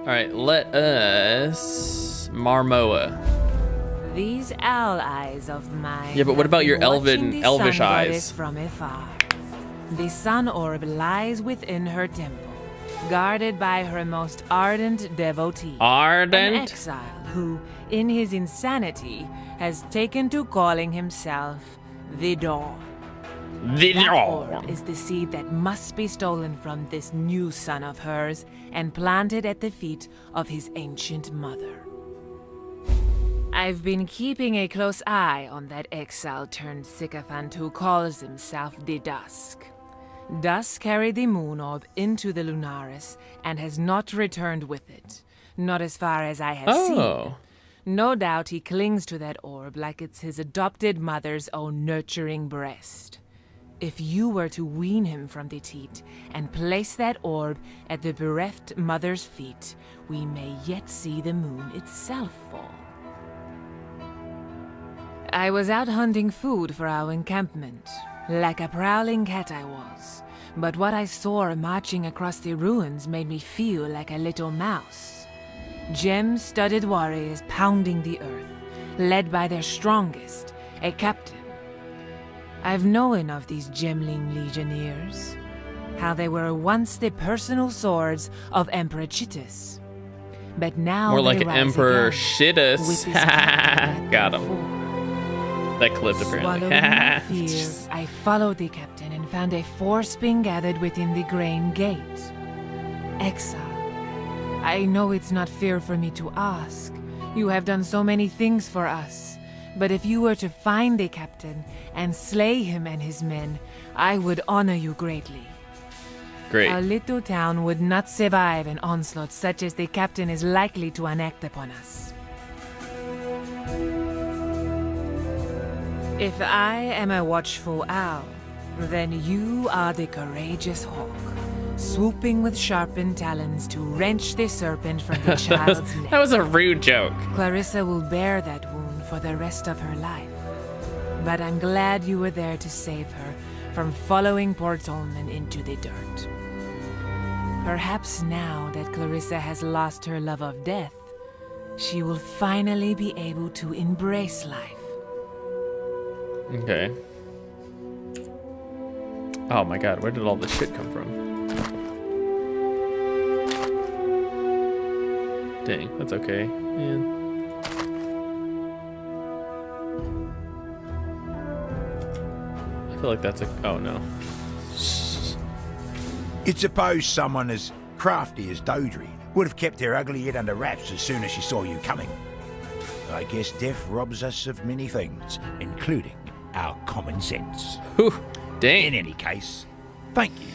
Alright, let us Marmoa. These owl eyes of mine. Yeah, but what about your have been watching the elvish sun eyes? goddess from afar. The sun orb lies within her temple, guarded by her most ardent devotee. Ardent? An exile who, in his insanity, has taken to calling himself the Dawn. That orb is the seed that must be stolen from this new son of hers and planted at the feet of his ancient mother. I've been keeping a close eye on that exile-turned-sycophant who calls himself the Dusk. Dusk carried the moon orb into the Lunaris and has not returned with it. Not as far as I have seen. No doubt he clings to that orb like it's his adopted mother's own nurturing breast. If you were to wean him from the teat and place that orb at the bereft mother's feet, we may yet see the moon itself fall. I was out hunting food for our encampment. Like a prowling cat I was. But what I saw marching across the ruins made me feel like a little mouse. Gem-studded warriors pounding the earth, led by their strongest, a captain. I've known of these gemling legionnaires. How they were once the personal swords of Emperor Chittus. But now more they like rise Emperor again Shittus. with this Got him. That clipped apparently. Swallowing my fear, I followed the captain and found a force being gathered within the Grain Gate. Exile. I know it's not fair for me to ask. You have done so many things for us. But if you were to find the captain and slay him and his men, I would honor you greatly. Great. Our little town would not survive an onslaught such as the captain is likely to enact upon us. If I am a watchful owl, then you are the courageous hawk, swooping with sharpened talons to wrench the serpent from the child's neck. That was a rude joke. Clarissa will bear that wound for the rest of her life. But I'm glad you were there to save her from following poor Tolman into the dirt. Perhaps now that Clarissa has lost her love of death, she will finally be able to embrace life. Okay. Oh my god, where did all this shit come from? Dang, that's okay. Man. I feel like that's a... Oh no. You'd suppose someone as crafty as Dodri would have kept her ugly head under wraps as soon as she saw you coming. I guess death robs us of many things, including our common sense. Whew, dang. In any case, thank you.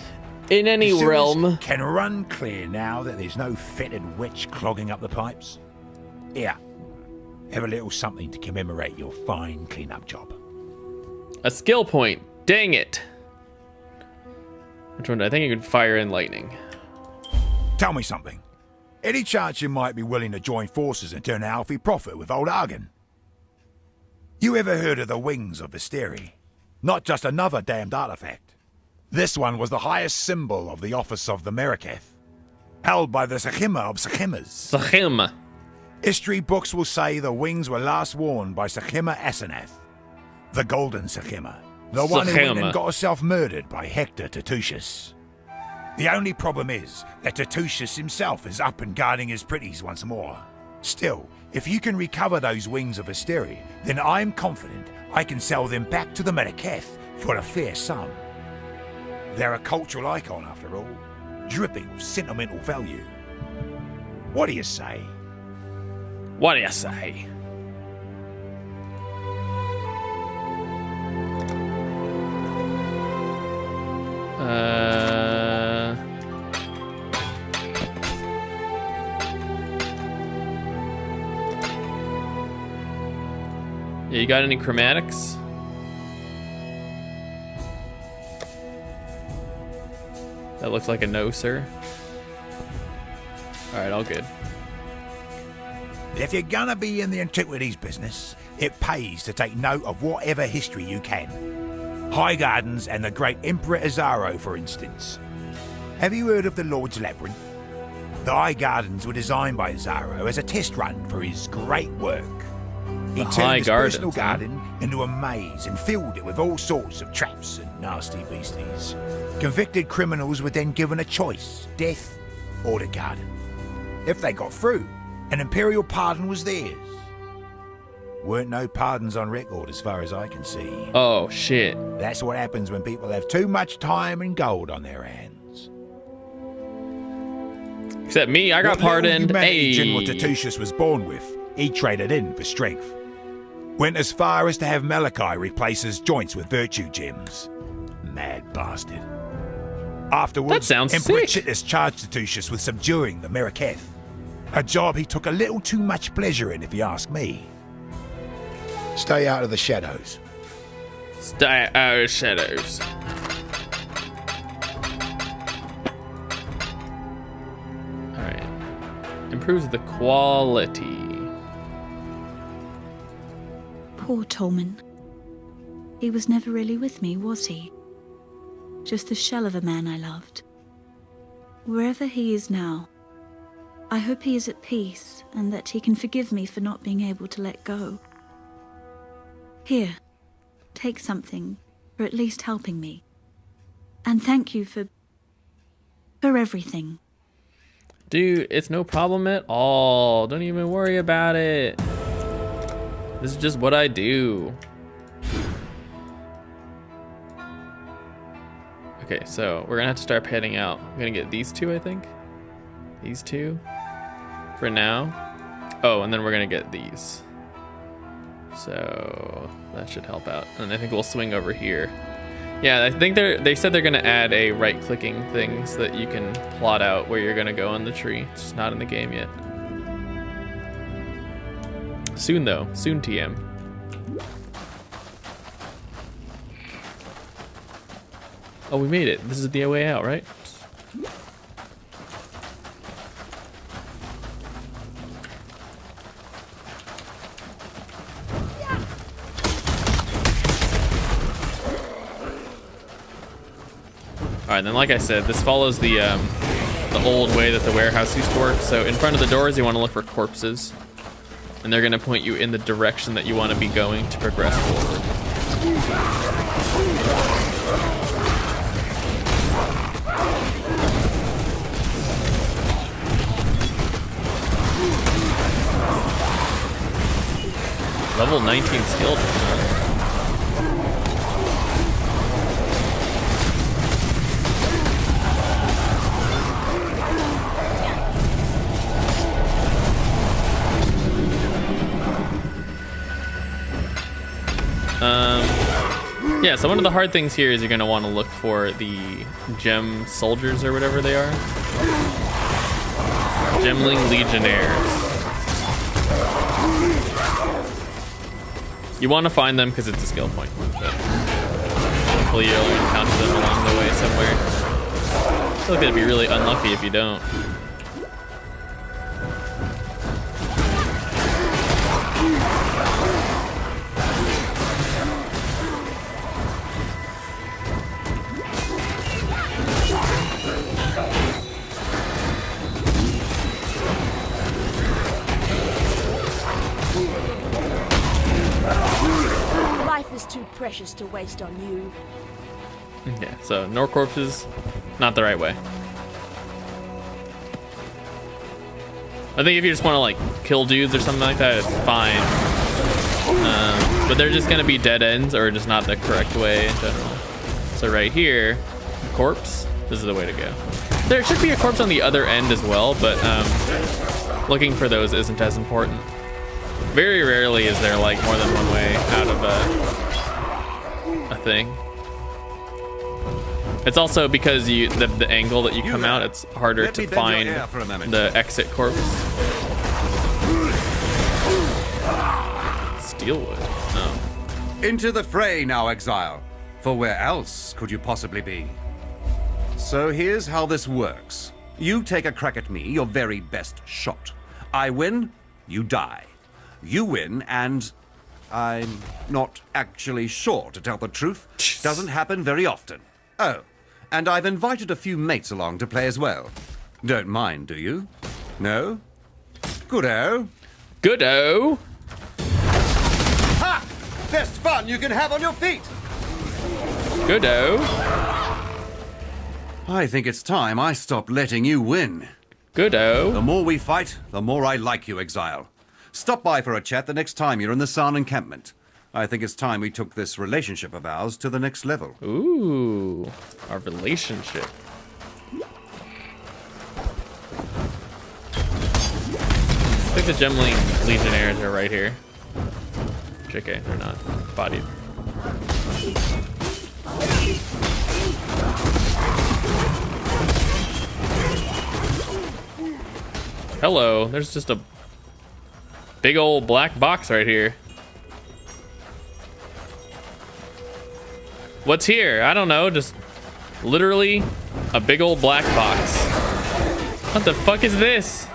In any The realm. sewers can run clear now that there's no fetid witch clogging up the pipes. Here, have a little something to commemorate your fine clean-up job. A skill point. Dang it. Which one? I think you could fire in lightning. Tell me something. Any chance you might be willing to join forces and turn a healthy profit with old Argon? You ever heard of the Wings of Visteri? Not just another damned artifact. This one was the highest symbol of the office of the Meraketh, held by the Sechima of Sechimas. Sachim. History books will say the wings were last worn by Sechima Asenath, the Golden Sechima, the one who went and got herself murdered by Hector Tatusius. The only problem is that Tatusius himself is up and guarding his pretties once more. Still, if you can recover those wings of Visteri, then I'm confident I can sell them back to the Meraketh for a fair sum. They're a cultural icon after all, dripping with sentimental value. What do you say? What do you say? Yeah, you got any chromatics? That looks like a no, sir. All right, all good. If you're gonna be in the antiquities business, it pays to take note of whatever history you can. High Gardens and the great Emperor Azaro, for instance. Have you heard of the Lord's Labyrinth? The High Gardens were designed by Zaro as a test run for his great work. He turned his personal garden into a maze and filled it with all sorts of traps and nasty beasties. Convicted criminals were then given a choice, death or the garden. If they got through, an imperial pardon was theirs. Weren't no pardons on record as far as I can see. Oh, shit. That's what happens when people have too much time and gold on their hands. Except me, I got pardoned. Hey. General Tertusius was born with, he traded in for strength. Went as far as to have Malachi replace his joints with virtue gems. Mad bastard. Afterwards, that sounds Emperor sick. Chittus charged Tertusius with subduing the Meraketh. A job he took a little too much pleasure in, if you ask me. Stay out of the shadows. Stay out of shadows. Alright. Improves the quality. Poor Tolman. He was never really with me, was he? Just the shell of a man I loved. Wherever he is now, I hope he is at peace and that he can forgive me for not being able to let go. Here, take something for at least helping me. And thank you for everything. Dude, it's no problem at all. Don't even worry about it. This is just what I do. Okay, so we're gonna have to start heading out. I'm gonna get these two, I think. These two for now. Oh, and then we're gonna get these. So that should help out. And I think we'll swing over here. Yeah, I think they said they're gonna add a right-clicking thing so that you can plot out where you're gonna go on the tree. It's just not in the game yet. Soon though, soon TM. Oh, we made it. This is the way out, right? All right, then like I said, this follows the old way that the warehouse used to work. So in front of the doors, you want to look for corpses. And they're gonna point you in the direction that you want to be going to progress forward. Level 19 skill. Yeah, so one of the hard things here is you're gonna want to look for the gem soldiers or whatever they are. Gemling Legionnaires. You want to find them because it's a skill point. But hopefully you'll encounter them along the way somewhere. I feel like that'd be really unlucky if you don't. Too precious to waste on you. Yeah, so no corpses, not the right way. I think if you just want to like kill dudes or something like that, it's fine. But they're just gonna be dead ends or just not the correct way in general. So right here, corpse, this is the way to go. There should be a corpse on the other end as well, but looking for those isn't as important. Very rarely is there like more than one way out of a thing. It's also because the angle that you come out, it's harder to find the exit corpse. Steelwood. Oh. Into the fray now, Exile. For where else could you possibly be? So here's how this works. You take a crack at me, your very best shot. I win, you die. You win, and I'm not actually sure, to tell the truth. Doesn't happen very often. Oh, and I've invited a few mates along to play as well. Don't mind, do you? No? Good-o. Good-o. Ha! Best fun you can have on your feet! Good-o. I think it's time I stop letting you win. Good-o. The more we fight, the more I like you, Exile. Stop by for a chat the next time you're in the San encampment. I think it's time we took this relationship of ours to the next level. Ooh, our relationship. I think the Gemling Legionnaires are right here. JK, they're not. Bodied. Hello, there's just a big old black box right here. What's here? I don't know, just literally a big old black box. What the fuck is this?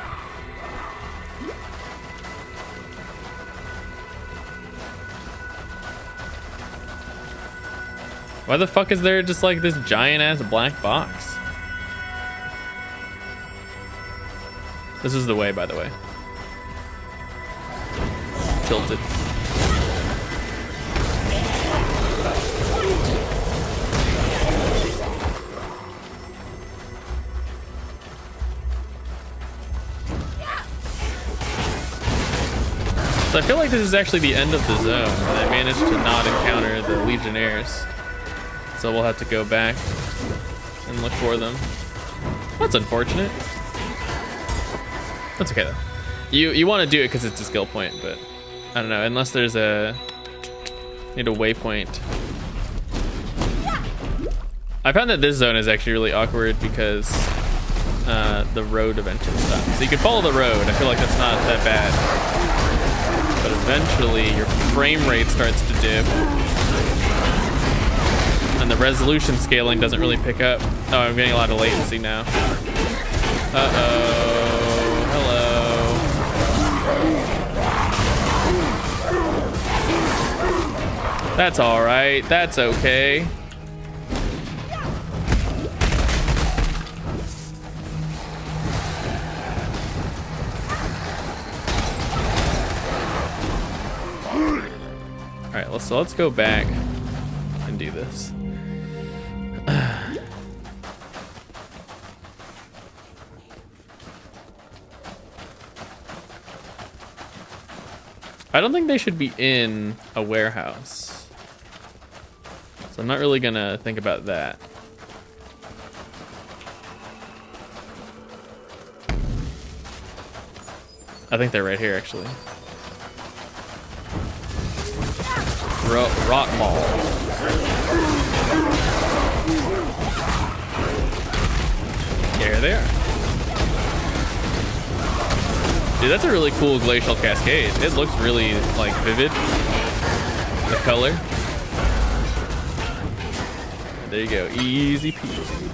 Why the fuck is there just like this giant ass black box? This is the way, by the way. Tilted. So I feel like this is actually the end of the zone, and I managed to not encounter the Legionnaires. So we'll have to go back and look for them. That's unfortunate. That's okay though. You want to do it because it's a skill point, but I don't know, unless there's need a waypoint. I found that this zone is actually really awkward because the road eventually stops. So you can follow the road. I feel like that's not that bad. But eventually your frame rate starts to dip. And the resolution scaling doesn't really pick up. Oh, I'm getting a lot of latency now. Uh-oh. Hello. That's all right. That's okay. All right, let's go back and do this. I don't think they should be in a warehouse. So I'm not really gonna think about that. I think they're right here, actually. Rot Mall. There they are. Dude, that's a really cool glacial cascade. It looks really, like, vivid. The color. There you go. Easy peasy.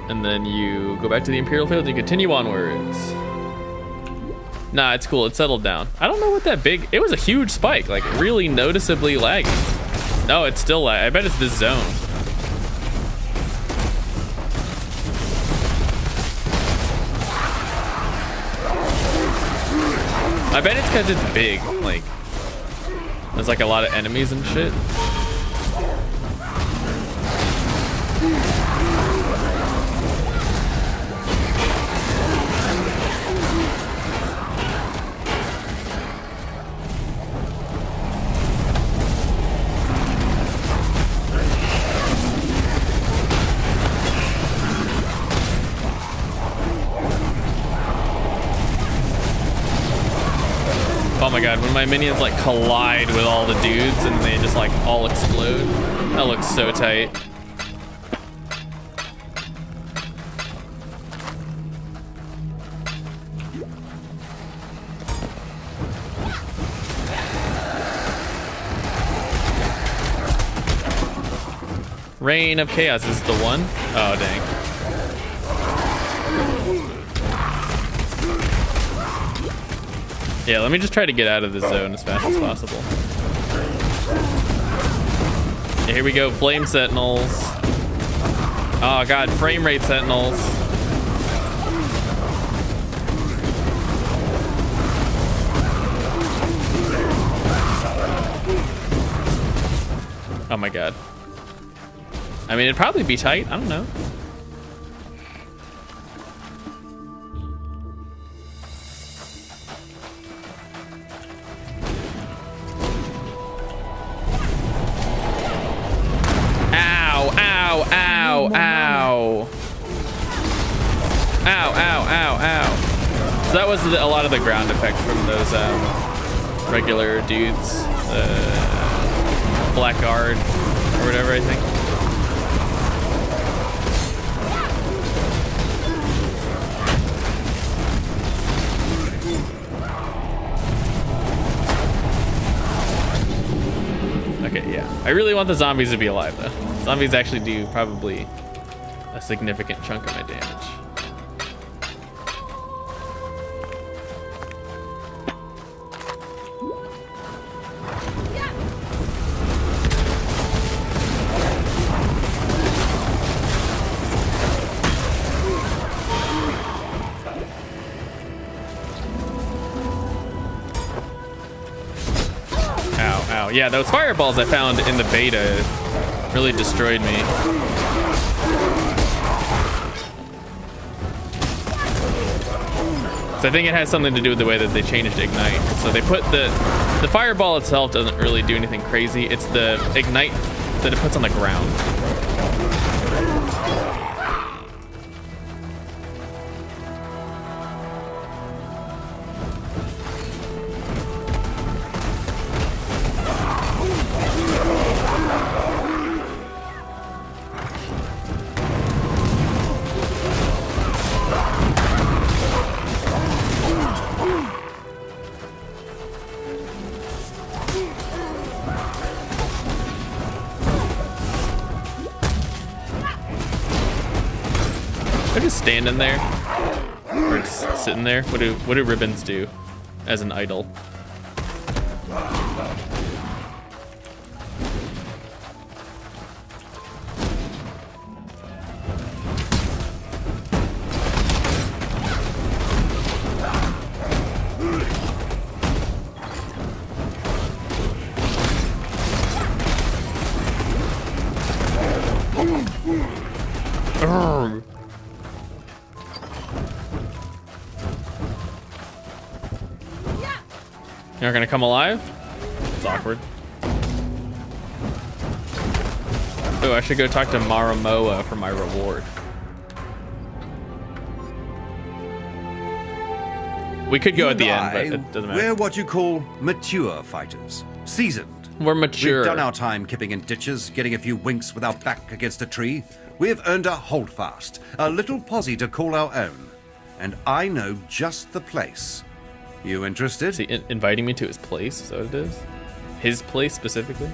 And then you go back to the Imperial Field and you continue onwards. Nah, it's cool. It settled down. I don't know what that big... It was a huge spike. Like, really noticeably laggy. No, it's still lag. I bet it's this zone. I bet it's because it's big. Like, there's like a lot of enemies and shit. Oh my god, when my minions like collide with all the dudes and they just like all explode. That looks so tight. Reign of Chaos is the one? Oh dang. Yeah, let me just try to get out of this zone as fast as possible. Here we go, flame sentinels. Oh god, frame rate sentinels. Oh my god. I mean, it'd probably be tight. I don't know. Ow, ow, ow, ow. Ow, ow, ow, ow. So that was a lot of the ground effect from those regular dudes. Black Guard or whatever, I think. Okay, yeah. I really want the zombies to be alive, though. Zombies actually do probably a significant chunk of my damage. Yeah, those fireballs I found in the beta really destroyed me. So I think it has something to do with the way that they changed Ignite. So they put the fireball itself doesn't really do anything crazy. It's the Ignite that it puts on the ground. Standing there or just sitting there. What do ribbons do as an idol? You're not gonna come alive? It's awkward. Oh, I should go talk to Maramoa for my reward. We could go at the end, but it doesn't matter. We're what you call mature fighters. Seasoned. We're mature. We've done our time kipping in ditches, getting a few winks with our back against a tree. We've earned a holdfast, a little posse to call our own. And I know just the place. You interested? Is he inviting me to his place? Is that what it is? His place specifically?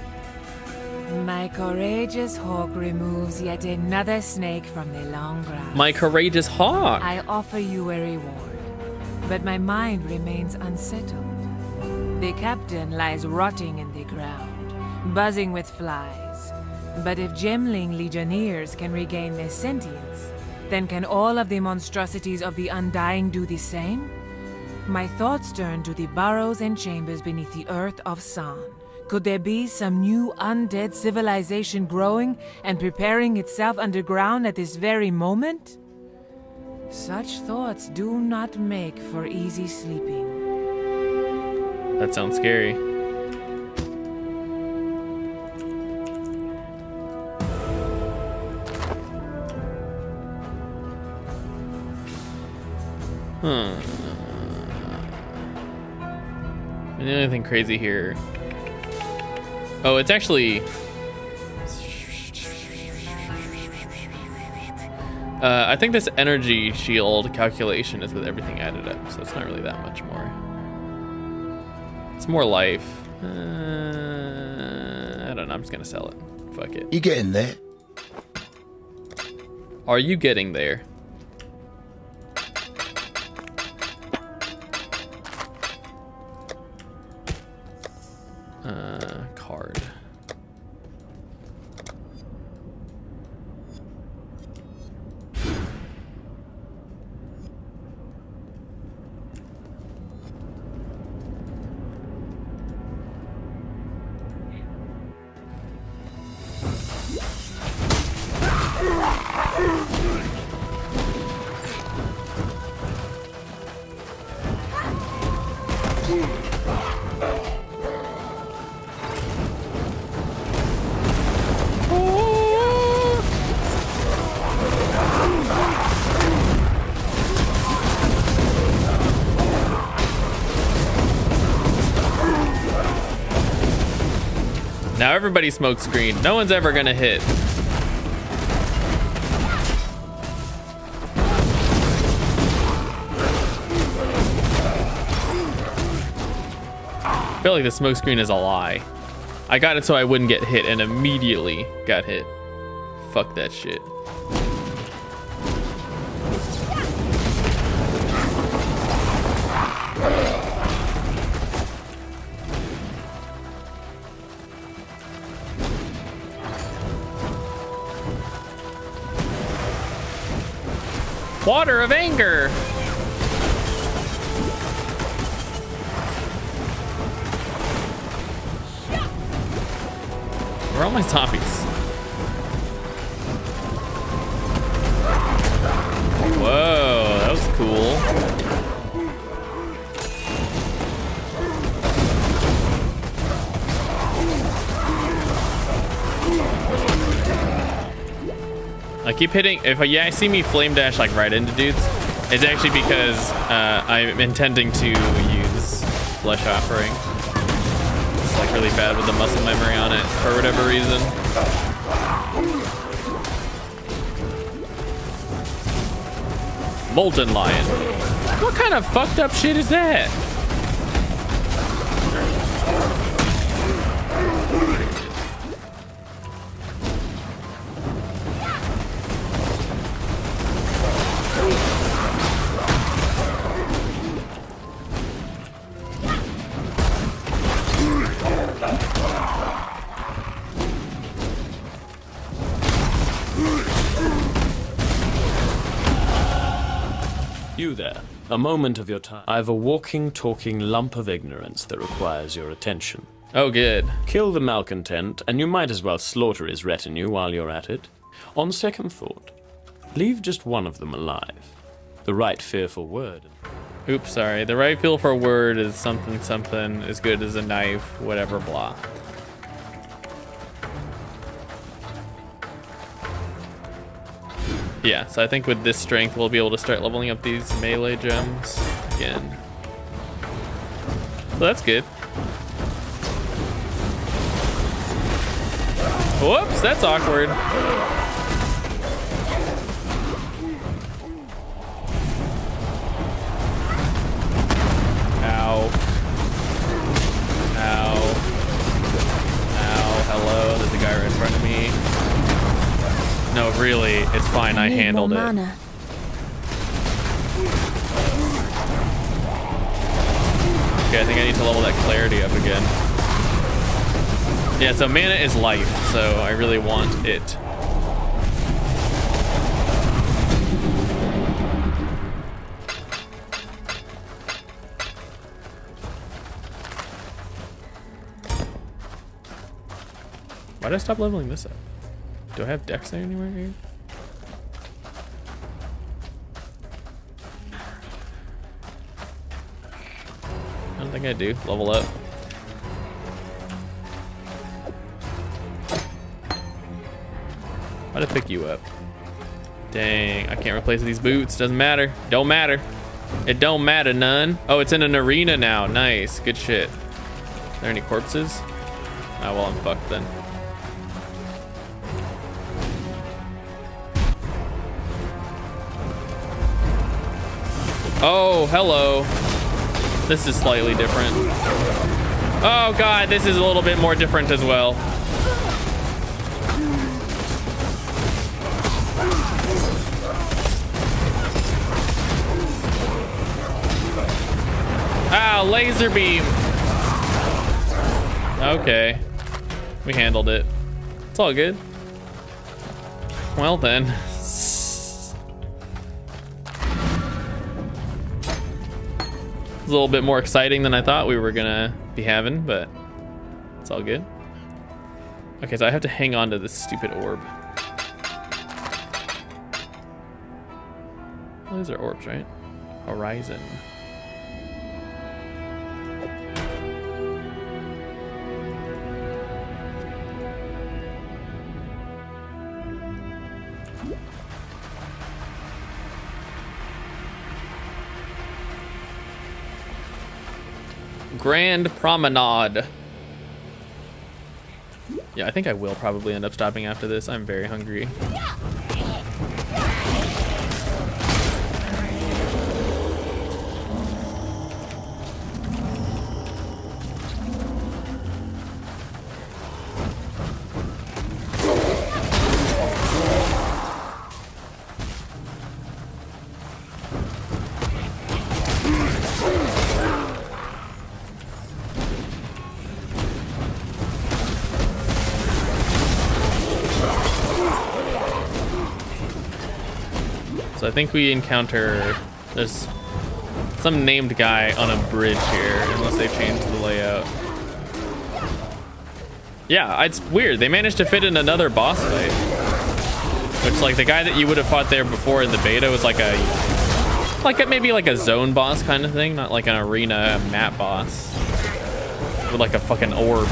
My courageous hawk removes yet another snake from the long grass. My courageous hawk! I offer you a reward, but my mind remains unsettled. The captain lies rotting in the ground, buzzing with flies. But if Gemling legionnaires can regain their sentience, then can all of the monstrosities of the Undying do the same? My thoughts turn to the burrows and chambers beneath the earth of San. Could there be some new undead civilization growing and preparing itself underground at this very moment? Such thoughts do not make for easy sleeping. That sounds scary. Anything crazy here? Oh, it's actually... I think this energy shield calculation is with everything added up, so it's not really that much more. It's more life. I don't know, I'm just gonna sell it. Fuck it. You getting there? Are you getting there? Card. everybody smoke screen. No one's ever gonna hit. I feel like the smoke screen is a lie. I got it so I wouldn't get hit and immediately got hit. Fuck that shit. Water of anger. Where are all my zombies? Whoa, that was cool. I keep hitting, if I see me flame dash like right into dudes, it's actually because I'm intending to use Flesh Offering. It's like really bad with the muscle memory on it for whatever reason. Molten Lion. What kind of fucked up shit is that? You there. A moment of your time. I've a walking, talking lump of ignorance that requires your attention. Oh, good. Kill the malcontent, and you might as well slaughter his retinue while you're at it. On second thought, leave just one of them alive. The right fearful word. Oops, sorry. The right feel for a word is something something as good as a knife, whatever, blah. Yeah, so I think with this strength, we'll be able to start leveling up these melee gems again. So that's good. Whoops, that's awkward. Ow. Ow. Ow, hello, there's a guy right in front of me. No, really, it's fine, I handled it. Mana. Okay, I think I need to level that clarity up again. Yeah, so mana is life, so I really want it. Why did I stop leveling this up? Do I have Dex there anywhere here? I don't think I do. Level up. Why'd I pick you up? Dang, I can't replace these boots. Doesn't matter. Don't matter. It don't matter none. Oh, it's in an arena now. Nice. Good shit. Are there any corpses? Oh, well, I'm fucked then. Oh, hello. This is slightly different. Oh god, this is a little bit more different as well. Ah, laser beam. Okay. We handled it. It's all good. Well then. A little bit more exciting than I thought we were gonna be having, but it's all good. Okay, so I have to hang on to this stupid orb. Well, these are orbs, right? Horizon. Grand Promenade. Yeah, I think I will probably end up stopping after this. I'm very hungry. So I think we encounter, there's some named guy on a bridge here, unless they've changed the layout. Yeah, it's weird. They managed to fit in another boss fight. Which, like, the guy that you would have fought there before in the beta was like maybe like a zone boss kind of thing, not like an arena map boss. With like a fucking orb.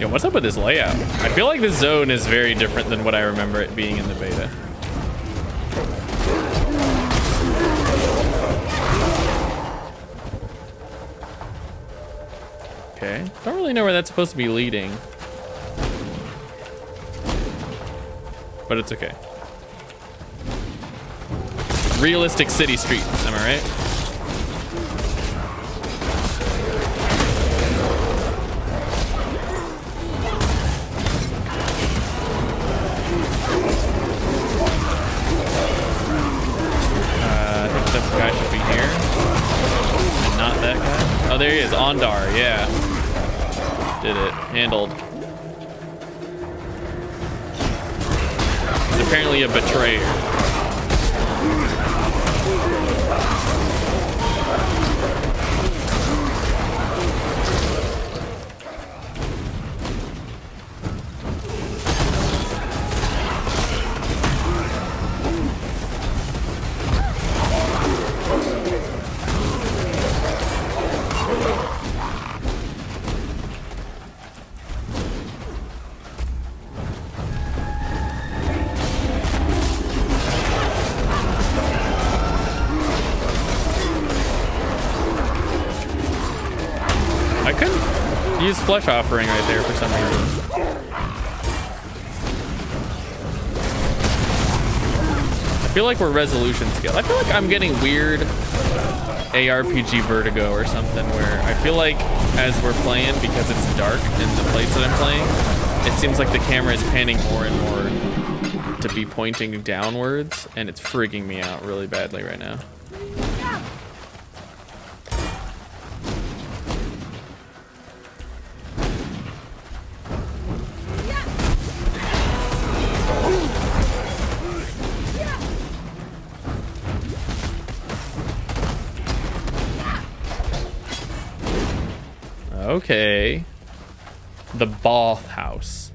Yo, what's up with this layout? I feel like this zone is very different than what I remember it being in the beta. Okay, don't really know where that's supposed to be leading. But it's okay. Realistic city streets, am I right? Guy should be here. And not that guy. Oh, there he is. Ondar, yeah. Did it. Handled. He's apparently a betrayer. Use flesh offering right there for some reason. I feel like we're resolution skill. I feel like I'm getting weird ARPG vertigo or something where I feel like as we're playing, because it's dark in the place that I'm playing, it seems like the camera is panning more and more to be pointing downwards, and it's freaking me out really badly right now. Okay. The bath house.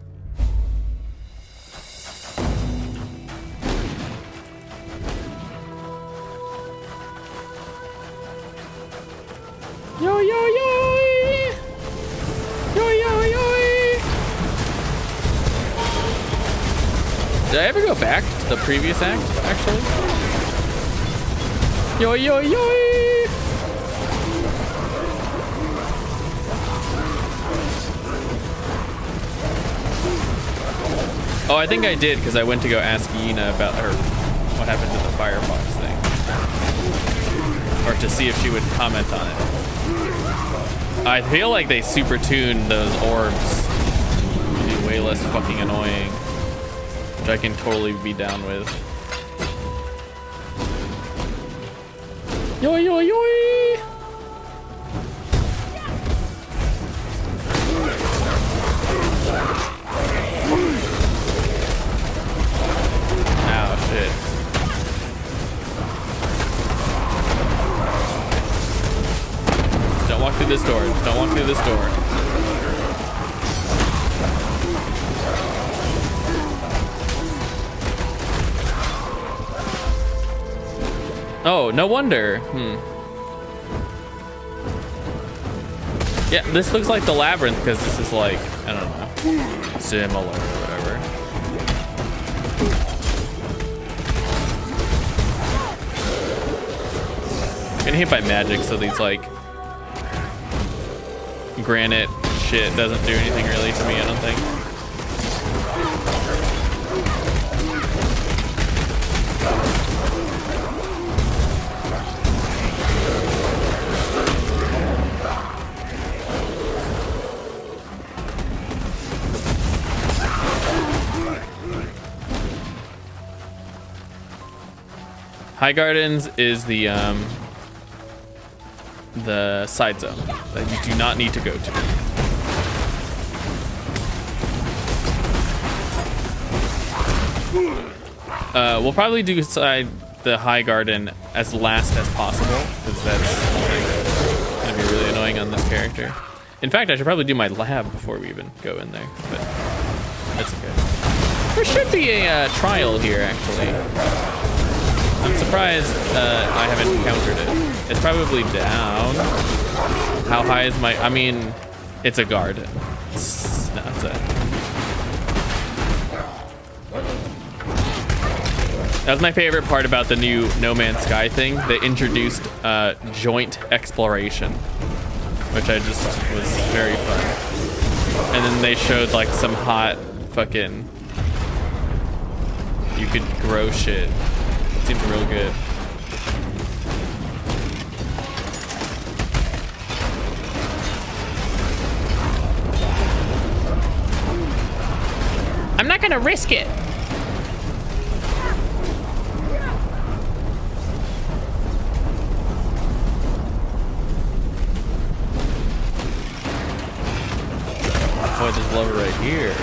Yo, yo, yo! Yo, yo, yo! Did I ever go back to the previous act, actually? Yo, yo, yo! Oh, I think I did, because I went to go ask Yina about her, what happened to the Firefox thing. Or to see if she would comment on it. I feel like they super tuned those orbs to be way less fucking annoying. Which I can totally be down with. Yo yo yo. Oh shit. Just don't walk through this door. Just don't walk through this door. Oh, no wonder. Yeah, this looks like the labyrinth because this is like, I don't know, similar or whatever. Getting hit by magic, so these like granite shit doesn't do anything really to me, I don't think. High Gardens is the side zone that you do not need to go to. We'll probably do the High Garden as last as possible because that's gonna be really annoying on this character. In fact, I should probably do my lab before we even go in there, but that's okay. There should be a trial here, actually. I'm surprised I haven't encountered it. It's probably down. How high is my... I mean, it's a garden. No, it's That was my favorite part about the new No Man's Sky thing. They introduced joint exploration, which I just was very fun. And then they showed like some hot fucking... You could grow shit. Seems real good. I'm not gonna risk it. Oh, there's lava right here.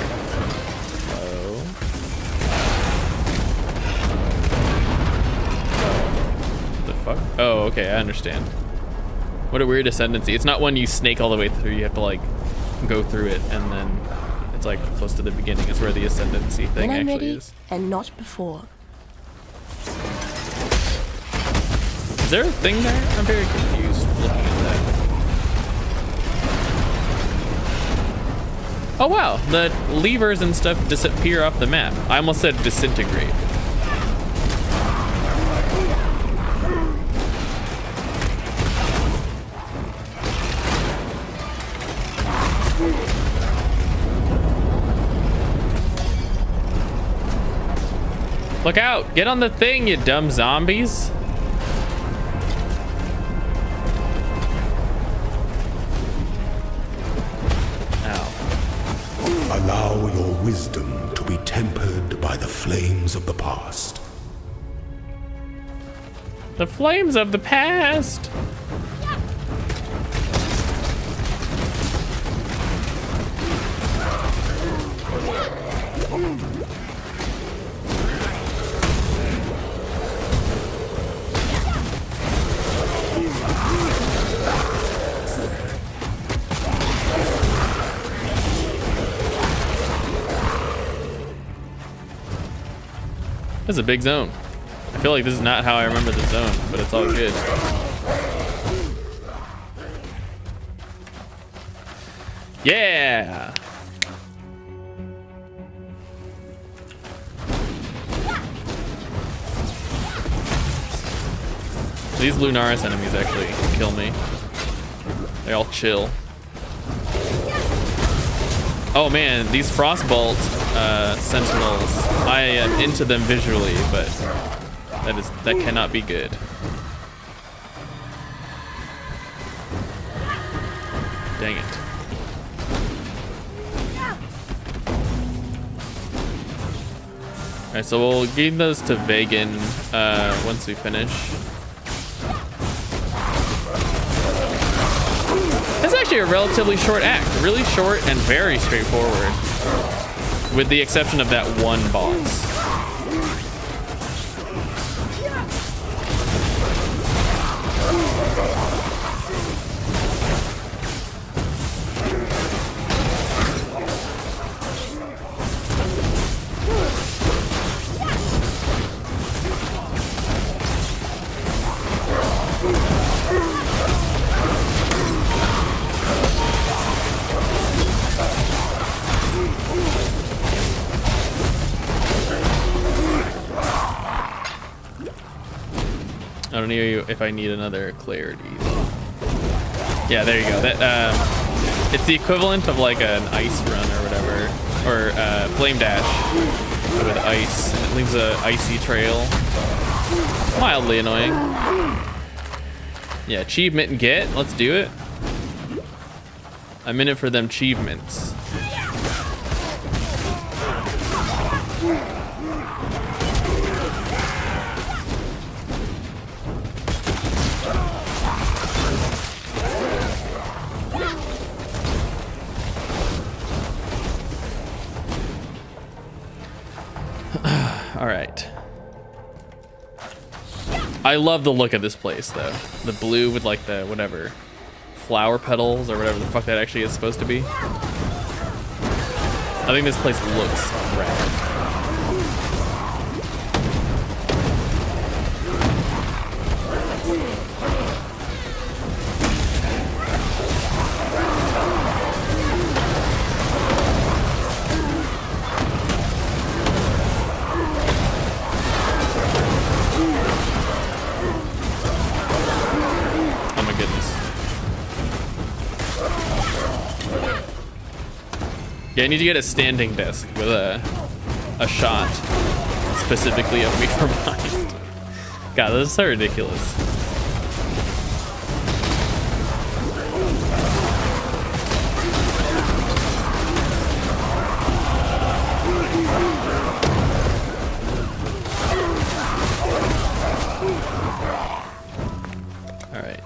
Oh, okay, I understand. What a weird ascendancy. It's not one you snake all the way through. You have to like go through it, and then it's like close to the beginning is where the ascendancy thing when I'm actually ready, is. And not before. Is there a thing there? I'm very confused looking at that. Oh wow, the levers and stuff disappear off the map. I almost said disintegrate. Look out! Get on the thing, you dumb zombies! Ow. Allow your wisdom to be tempered by the flames of the past. The flames of the past! This is a big zone. I feel like this is not how I remember the zone, but it's all good. Yeah! These Lunaris enemies actually kill me. They all chill. Oh man, these Frostbolt Sentinels. I am into them visually, but that cannot be good. Dang it. Alright, so we'll give those to Vagan once we finish. actually a relatively short act. Really short and very straightforward. With the exception of that one boss. I don't know if I need another clarity. Yeah, there you go. That it's the equivalent of like an ice run or whatever, or flame dash with ice. It leaves a icy trail. Mildly annoying. Yeah, achievement and get. Let's do it. I'm in it for them achievements. All right. I love the look of this place though. The blue with like the whatever flower petals or whatever the fuck that actually is supposed to be. I think this place looks rad. Yeah, I need to get a standing desk with a shot specifically of me from behind. God, this is so ridiculous. All right.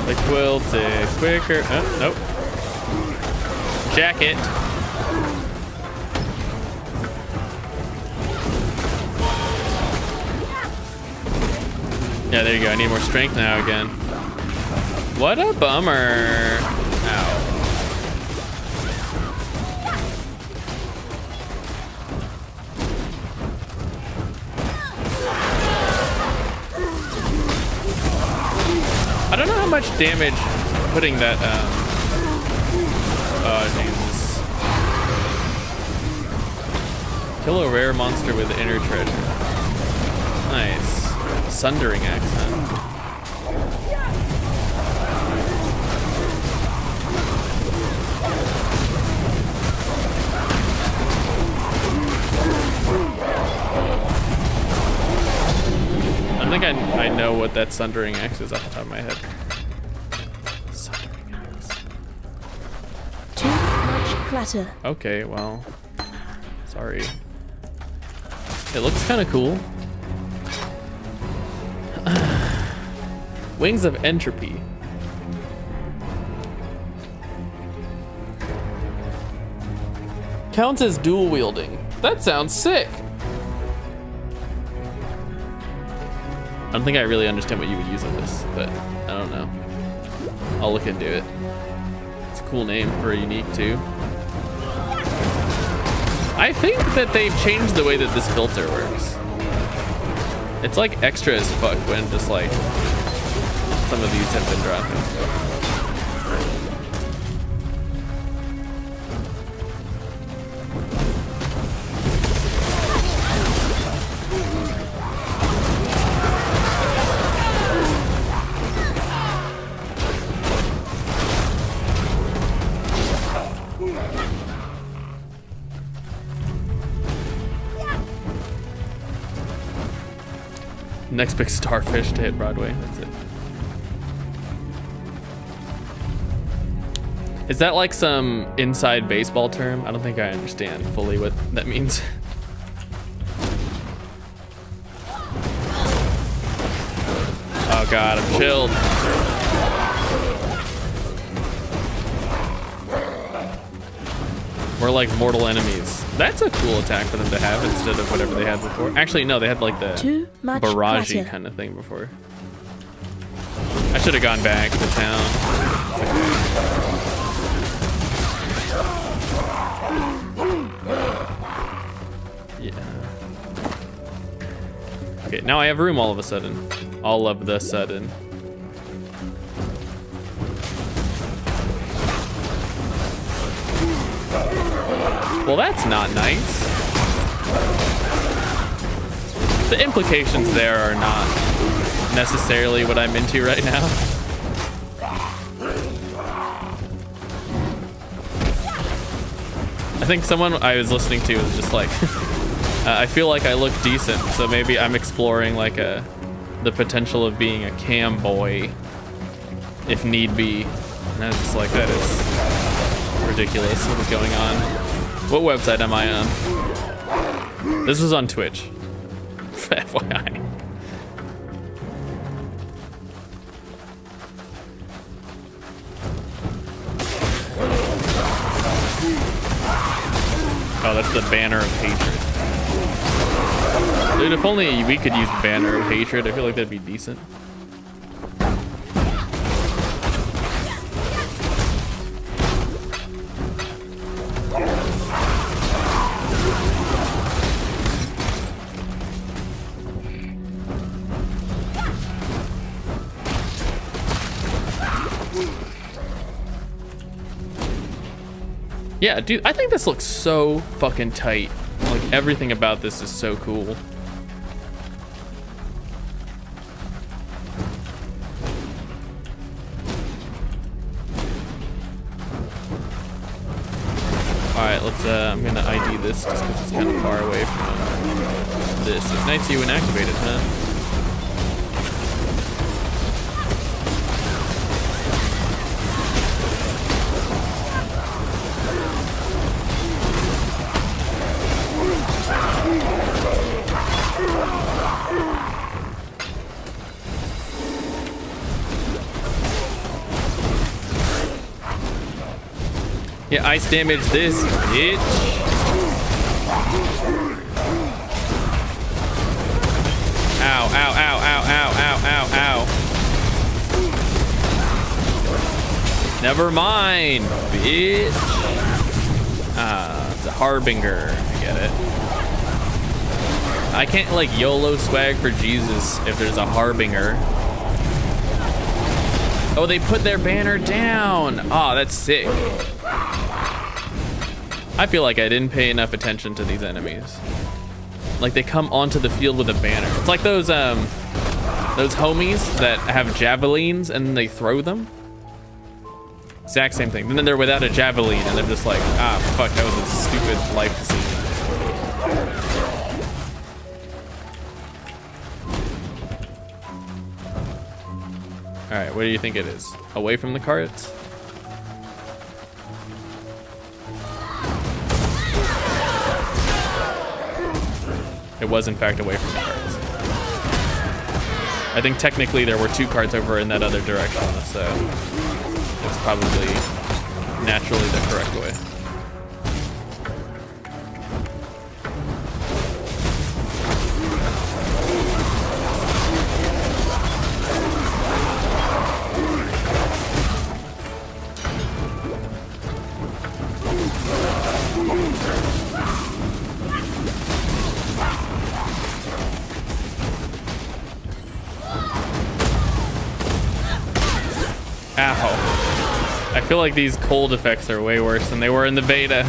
The quilt is quicker. Oh, nope. Jacket. Yeah, there you go. I need more strength now again. What a bummer. Ow. I don't know how much damage putting that, Jesus. Kill a rare monster with inner treasure. Nice. Sundering accent. I think I know what that sundering axe is off the top of my head. Sundering axe. Too much clutter. Okay, well, sorry. It looks kind of cool. Wings of Entropy. Counts as dual wielding. That sounds sick. I don't think I really understand what you would use on this, but I don't know. I'll look into it. It's a cool name for a unique too. I think that they've changed the way that this filter works. It's like extra as fuck when just like some of these have been dropping. Next big starfish to hit Broadway. That's it. Is that like some inside baseball term? I don't think I understand fully what that means. Oh god, I'm chilled. We're like mortal enemies. That's a cool attack for them to have instead of whatever they had before. Actually, no, they had like the barragey kind of thing before. I should have gone back to town. Yeah. Okay, now I have room all of a sudden. All of the sudden. Well, that's not nice. The implications there are not necessarily what I'm into right now. I think someone I was listening to was just like, I feel like I look decent, so maybe I'm exploring like the potential of being a cam boy, if need be. And I was just like, that is ridiculous. What is going on? What website am I on? This was on Twitch. FYI. Oh, that's the Banner of Hatred. Dude, if only we could use Banner of Hatred, I feel like that'd be decent. Yeah, dude, I think this looks so fucking tight. Like, everything about this is so cool. Alright, let's, I'm gonna ID this just because it's kind of far away from this. Ignites you when activated, huh? Yeah, ice damage this, bitch. Ow, ow, ow, ow, ow, ow, ow, ow. Never mind, bitch. Ah, it's a harbinger. I get it. I can't like YOLO swag for Jesus if there's a harbinger. Oh, they put their banner down. Oh, that's sick. I feel like I didn't pay enough attention to these enemies. Like they come onto the field with a banner. It's like those homies that have javelins and they throw them. Exact same thing. And then they're without a javelin and they're just like, ah, fuck, that was a stupid life decision. All right, what do you think it is? Away from the carts? It was in fact away from the carts. I think technically there were two carts over in that other direction, so it's probably naturally the correct way. Ow. I feel like these cold effects are way worse than they were in the beta.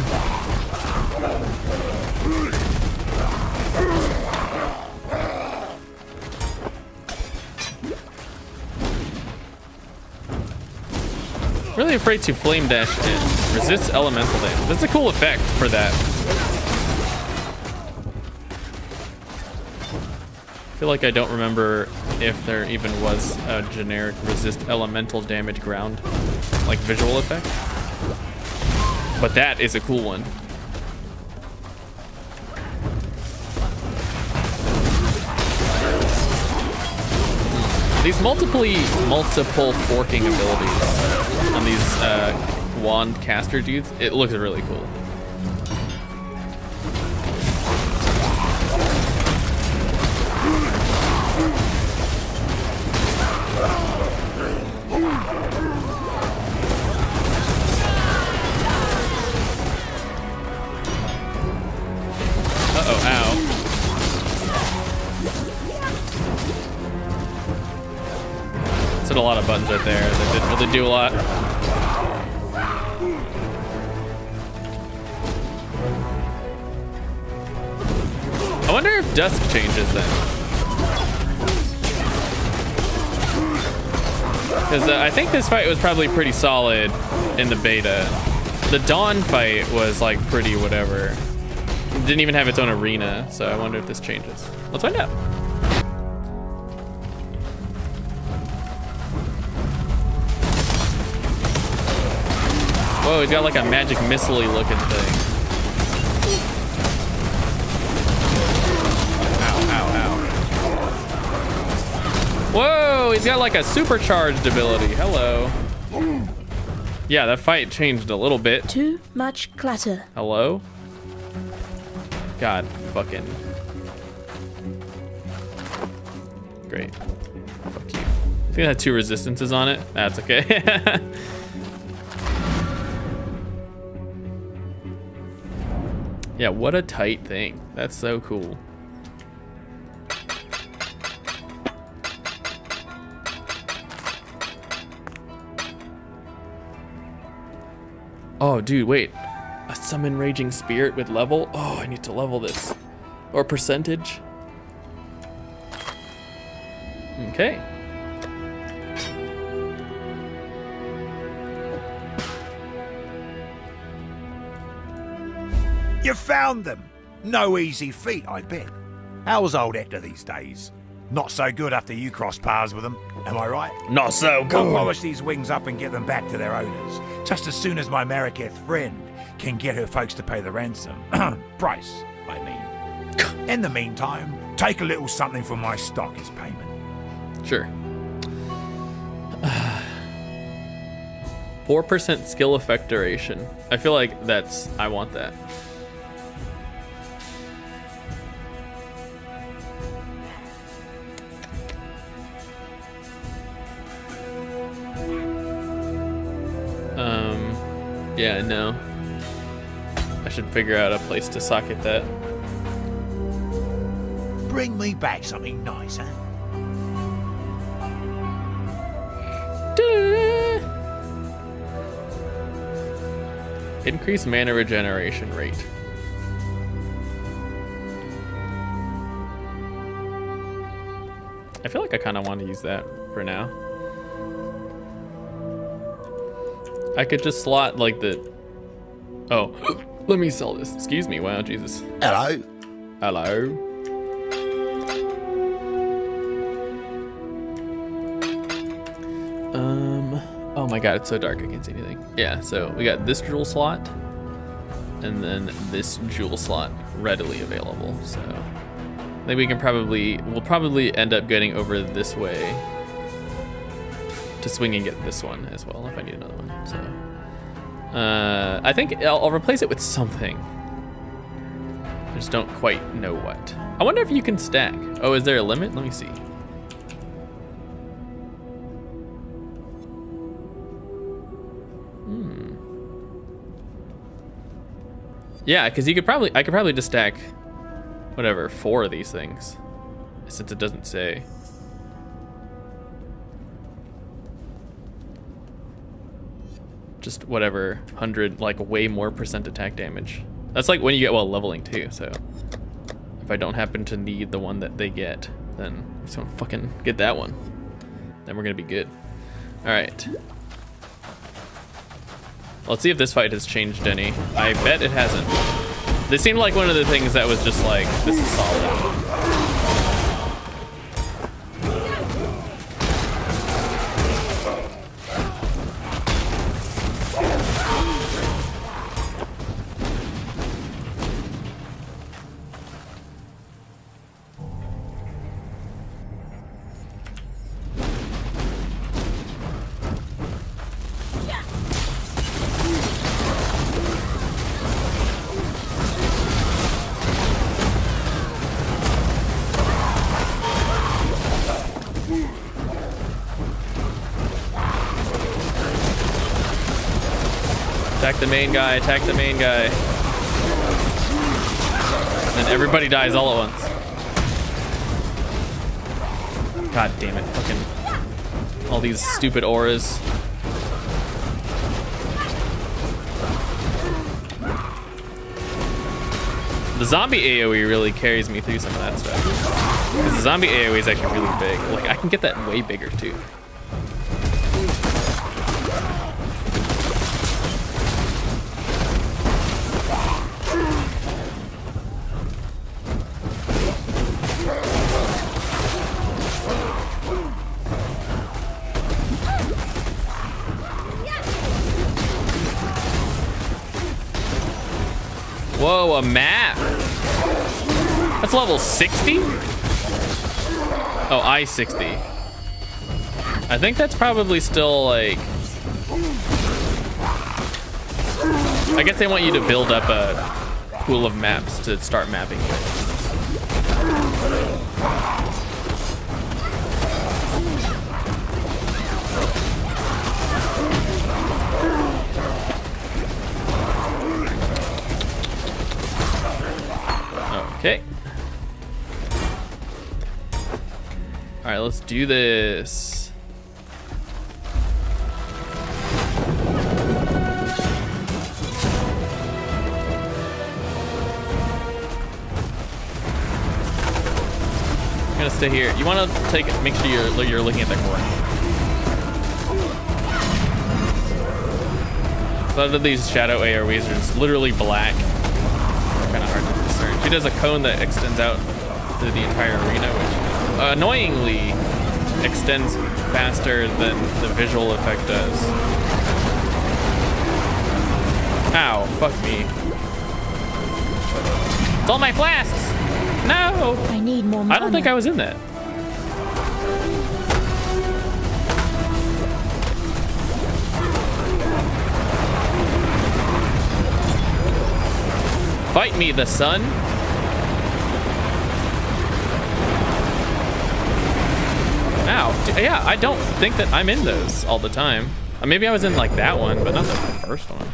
Really afraid to flame dash in. Resists elemental damage. That's a cool effect for that. feel like I don't remember if there even was a generic resist elemental damage ground, like visual effect. But that is a cool one. These multiple forking abilities on these wand caster dudes, it looks really cool. Uh-oh, ow. Hit a lot of buttons right there that didn't really do a lot. I wonder if dusk changes then. Because I think this fight was probably pretty solid in the beta. The dawn fight was like pretty whatever. It didn't even have its own arena, so I wonder if this changes. Let's find out. Whoa, he's got like a magic missile-y looking thing. Ow, ow, ow. Whoa, he's got like a supercharged ability. Hello. Yeah, that fight changed a little bit. Too much clatter. Hello? God, fucking. Great. Fuck you. I think it had 2 resistances on it. That's okay. Yeah, what a tight thing. That's so cool. Oh, dude, wait. A summon raging spirit with level? Oh, I need to level this. Or percentage. Okay. You found them! No easy feat, I bet. How's old Hector these days? Not so good after you crossed paths with them, am I right? Not so Go good. polish these wings up and get them back to their owners, just as soon as my Mariketh friend can get her folks to pay the ransom. Price, I mean. In the meantime, take a little something from my stock as payment. Sure. 4% skill effect duration. I feel like I want that. Yeah, no. I should figure out a place to socket that. Bring me back something nice, huh? Increase mana regeneration rate. I feel like I kind of want to use that for now. I could just slot like the... Oh, let me sell this. Excuse me. Wow, Jesus. Hello. Hello. Oh my god, it's so dark I can't see anything. Yeah, so we got this jewel slot and then this jewel slot readily available. So I think we'll probably end up getting over this way to swing and get this one as well if I need another one. So I think I'll replace it with something. I just don't quite know what. I wonder if you can stack. Oh, is there a limit? Let me see. Yeah, because I could probably just stack whatever 4 of these things, since it doesn't say. Just whatever 100, like way more % attack damage. That's like when you get leveling too. So if I don't happen to need the one that they get, then I'm just gonna fucking get that one. Then we're gonna be good. All right. Let's see if this fight has changed any. I bet it hasn't. This seemed like one of the things that was just like, this is solid. Attack the main guy, attack the main guy. And everybody dies all at once. God damn it, fucking all these stupid auras. The zombie AoE really carries me through some of that stuff. Because the zombie AoE is actually really big. Like, I can get that way bigger too. Whoa, a map. That's level 60? Oh, I-60. I think that's probably still like... I guess they want you to build up a pool of maps to start mapping with. Okay. All right, let's do this. I'm gonna stay here. You want to make sure you're looking at the ground. A lot of these shadow AoEs are just literally black. Kind of hard to discern. She does a cone that extends out through the entire arena, which annoyingly extends faster than the visual effect does. Ow, fuck me. It's all my flasks! No! I need more mana. I don't think I was in that. Fight me, the sun. Ow. Yeah, I don't think that I'm in those all the time. Maybe I was in like that one, but not the first one.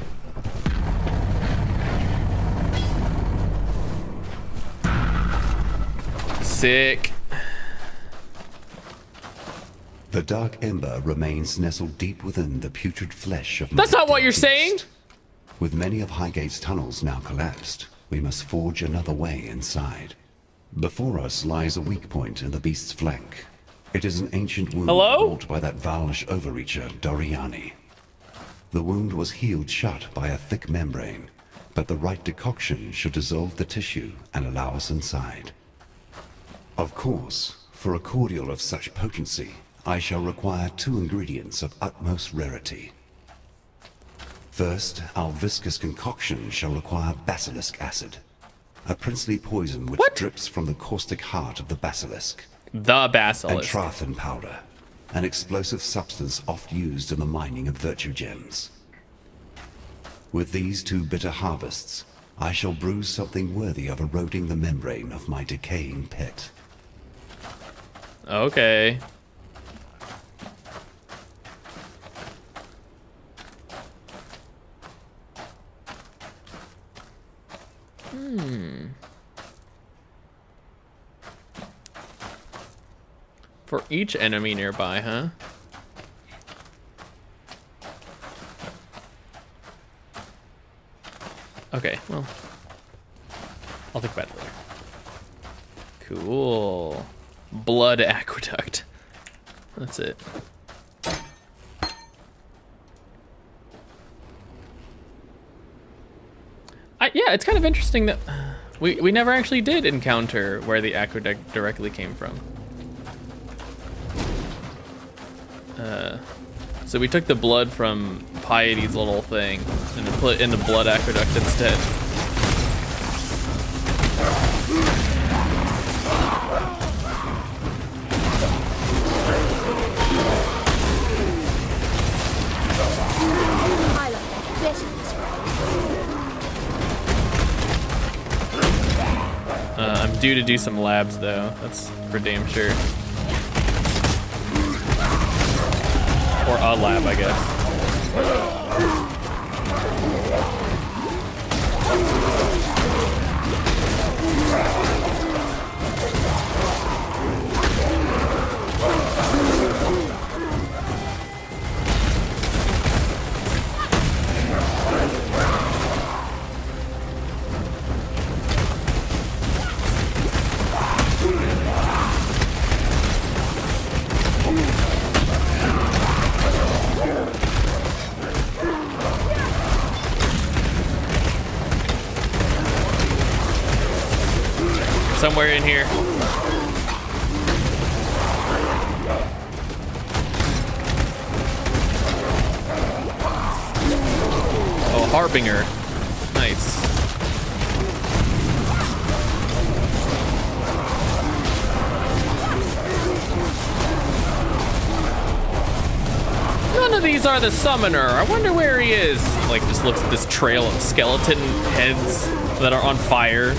Sick. The dark ember remains nestled deep within the putrid flesh of... That's not what you're saying! With many of Highgate's tunnels now collapsed, we must forge another way inside. Before us lies a weak point in the beast's flank. It is an ancient wound wrought by that Valish overreacher, Doriani. The wound was healed shut by a thick membrane, but the right decoction should dissolve the tissue and allow us inside. Of course, for a cordial of such potency, I shall require 2 ingredients of utmost rarity. First, our viscous concoction shall require basilisk acid, a princely poison which drips from the caustic heart of the basilisk. The basilisk. And Trathan powder, an explosive substance oft used in the mining of virtue gems. With these 2 bitter harvests, I shall brew something worthy of eroding the membrane of my decaying pit. Okay. For each enemy nearby, huh? Okay, well, I'll think about it later. Cool. Blood aqueduct. That's it. Yeah, it's kind of interesting that we never actually did encounter where the aqueduct directly came from. So we took the blood from Piety's little thing and put it in the blood aqueduct instead. I like that better this way. I'm due to do some labs though, that's for damn sure. Or a lab, I guess. Somewhere in here. Oh, Harbinger. Nice. None of these are the summoner. I wonder where he is. Like, just looks at this trail of skeleton heads that are on fire.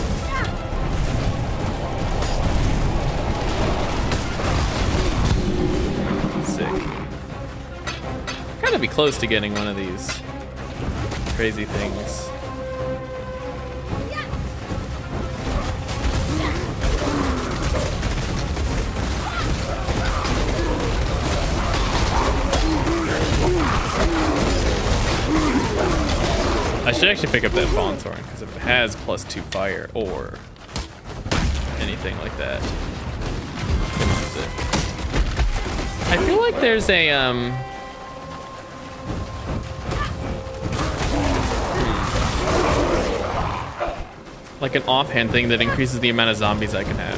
Gotta be close to getting one of these crazy things. I should actually pick up that Fawn Thorn because if it has +2 fire or anything like that, I feel like there's a like an offhand thing that increases the amount of zombies I can have.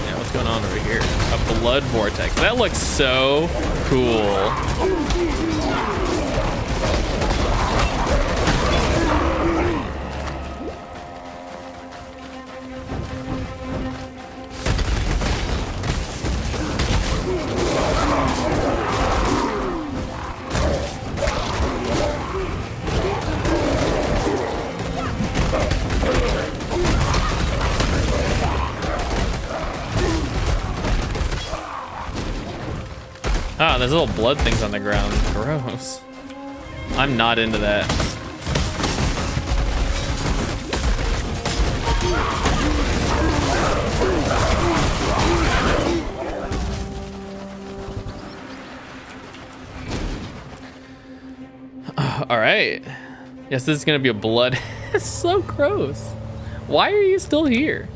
Yeah, what's going on over here? A blood vortex. That looks so cool. Ah, there's little blood things on the ground. Gross. I'm not into that. All right. Yes, this is gonna be a blood. It's so gross. Why are you still here?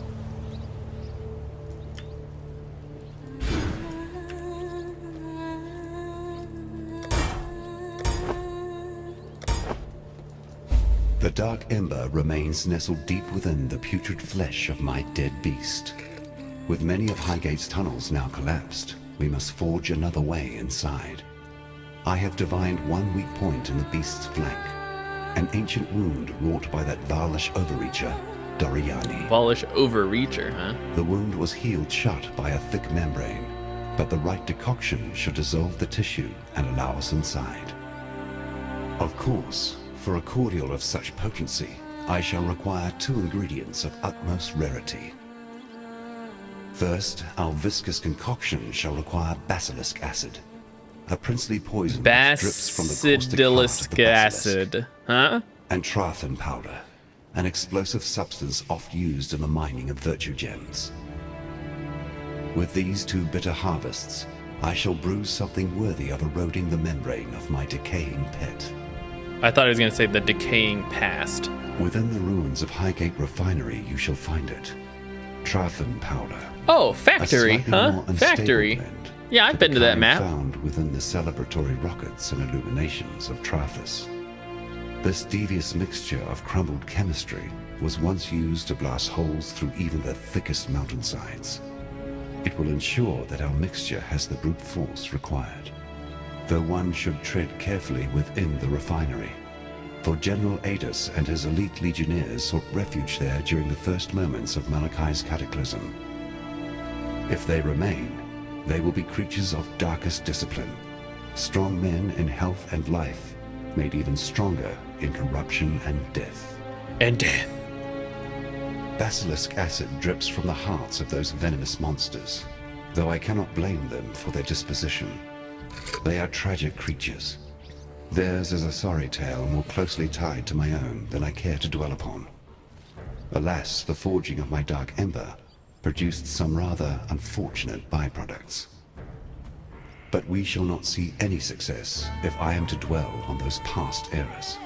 The dark ember remains nestled deep within the putrid flesh of my dead beast. With many of Highgate's tunnels now collapsed, we must forge another way inside. I have divined one weak point in the beast's flank, an ancient wound wrought by that Baalish overreacher, Doriani. Baalish overreacher, huh? The wound was healed shut by a thick membrane, but the right decoction should dissolve the tissue and allow us inside. Of course, for a cordial of such potency, I shall require 2 ingredients of utmost rarity. First, our viscous concoction shall require basilisk acid, a princely poison which drips from the caustic heart of the basilisk, acid, huh? and Trathan powder, an explosive substance oft used in the mining of virtue gems. With these 2 bitter harvests, I shall brew something worthy of eroding the membrane of my decaying pet. I thought he was going to say the decaying past. Within the ruins of Highgate Refinery, you shall find it. Trathan powder. Oh, factory, huh? Factory. Yeah, I've been to that map. Found within the celebratory rockets and illuminations of Trathus. This devious mixture of crumbled chemistry was once used to blast holes through even the thickest mountainsides. It will ensure that our mixture has the brute force required, though one should tread carefully within the refinery, for General Adus and his elite legionnaires sought refuge there during the first moments of Malachi's cataclysm. If they remain, they will be creatures of darkest discipline, strong men in health and life, made even stronger in corruption and death. And death. Basilisk acid drips from the hearts of those venomous monsters, though I cannot blame them for their disposition. They are tragic creatures. Theirs is a sorry tale more closely tied to my own than I care to dwell upon. Alas, the forging of my Dark Ember produced some rather unfortunate byproducts. But we shall not see any success if I am to dwell on those past eras.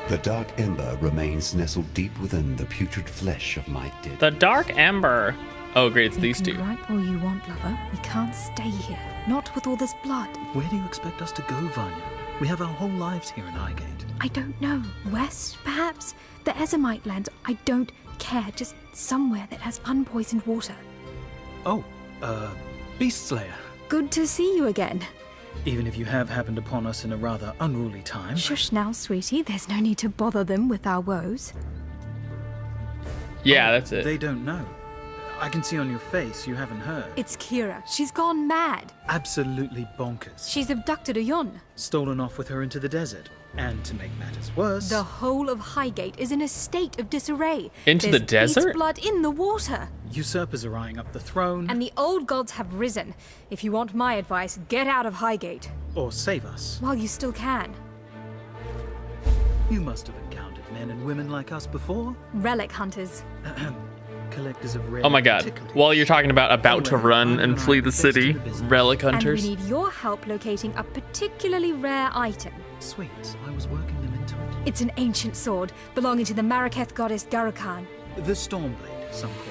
The Dark Ember remains nestled deep within the putrid flesh of my dead. The Dark Ember. Oh, great, it's You these can two. gripe all you want, lover. We can't stay here. Not with all this blood. Where do you expect us to go, Vanya? We have our whole lives here in Highgate. I don't know. West, perhaps? The Ezemite lands. I don't care. Just somewhere that has unpoisoned water. Oh, Beast Slayer. Good to see you again. Even if you have happened upon us in a rather unruly time. Shush now, sweetie. There's no need to bother them with our woes. Yeah, that's it. They don't know. I can see on your face you haven't heard. It's Kira. She's gone mad. Absolutely bonkers. She's abducted Ayun. Stolen off with her into the desert. And to make matters worse... The whole of Highgate is in a state of disarray. Into the There's desert? beast blood in the water. usurpers are eyeing up the throne. And the old gods have risen. If you want my advice, get out of Highgate. Or save us. While you still can. You must have encountered men and women like us before. Relic hunters. Collectors of rare Oh my god. antiquities. While you're talking about to Anyway, run I'm and gonna flee the face to city, business. relic And hunters. we need your help locating a particularly rare item. Sweet, I was working them into it. It's an ancient sword belonging to the Maraketh goddess Garukan. The Stormblade, some call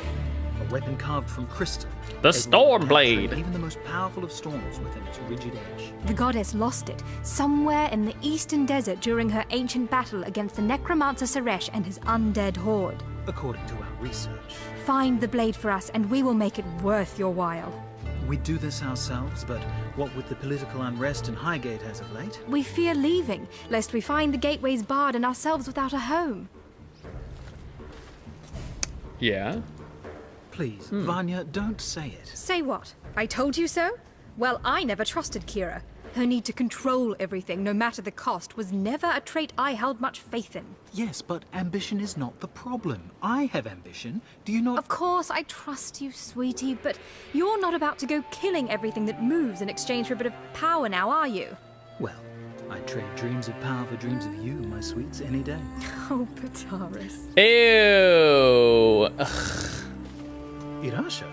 it. A weapon carved from crystal. The able to Stormblade. penetrate even the most powerful of storms within its rigid edge. The goddess lost it somewhere in the eastern desert during her ancient battle against the necromancer Suresh and his undead horde. According to our research. Find the blade for us and we will make it worth your while. We do this ourselves, but what with the political unrest in Highgate as of late? We fear leaving, lest we find the gateways barred and ourselves without a home. Yeah. Please, Vanya, don't say it. Say what? I told you so? Well, I never trusted Kira. Her need to control everything, no matter the cost, was never a trait I held much faith in. Yes, but ambition is not the problem. I have ambition. Do you not? Of course, I trust you, sweetie, but you're not about to go killing everything that moves in exchange for a bit of power now, are you? Well, I'd trade dreams of power for dreams of you, my sweets, any day. Oh, Pataris. Ew. Ugh. Irasha?